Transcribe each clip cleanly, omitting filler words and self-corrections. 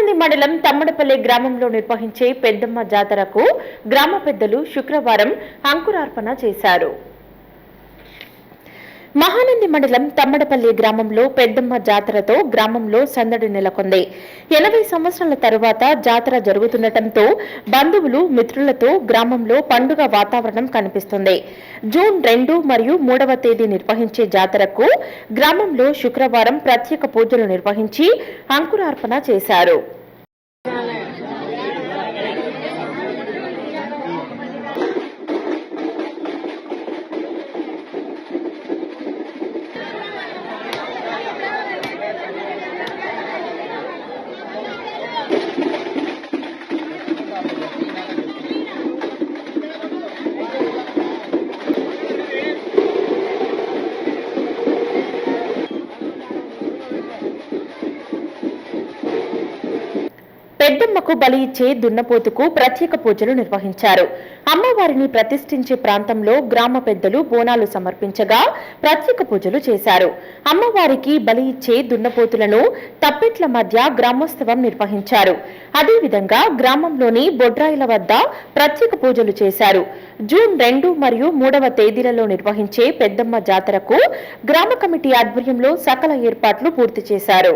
మహానంది మండలం తమ్మడపల్లి గ్రామంలో నిర్వహించే పెద్దమ్మ జాతరకు గ్రామ పెద్దలు శుక్రవారం అంకురార్పణ చేశారు. మహానంది మండలం తమ్మడపల్లి గ్రామంలో పెద్దమ్మ జాతరతో గ్రామంలో సందడి నెలకొంది. 80 సంవత్సరాల తరువాత జాతర జరుగుతుండటంతో బంధువులు మిత్రులతో గ్రామంలో పండుగ వాతావరణం కనిపిస్తుంది. జూన్ 2 మరియు 3వ తేదీ నిర్వహించే జాతరకు గ్రామంలో శుక్రవారం ప్రత్యేక పూజలు నిర్వహించి అంకురార్పణ చేశారు. పెద్దమ్మకు బలి ఇచ్చే దున్నపోతుకు ప్రత్యేక పూజలు నిర్వహించారు. అమ్మవారిని ప్రతిష్ఠించే ప్రాంతంలో గ్రామ పెద్దలు బోనాలు సమర్పించగా ప్రత్యేక పూజలు చేశారు. అమ్మవారికి బలి ఇచ్చే దున్నపోతులను తప్పెట్ల మధ్య గ్రామోత్సవం నిర్వహించారు. అదేవిధంగా గ్రామంలోని బొడ్రాయిల వద్ద ప్రత్యేక పూజలు చేశారు. జూన్ 2 మరియు 3వ తేదీలలో నిర్వహించే పెద్దమ్మ జాతరకు గ్రామ కమిటీ ఆధ్వర్యంలో సకల ఏర్పాట్లు పూర్తి చేశారు.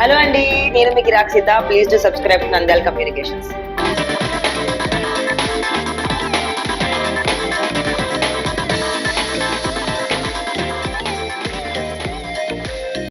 హలో అండి, నేను మీకు Rakshitha. Please do subscribe to Nandyal communications.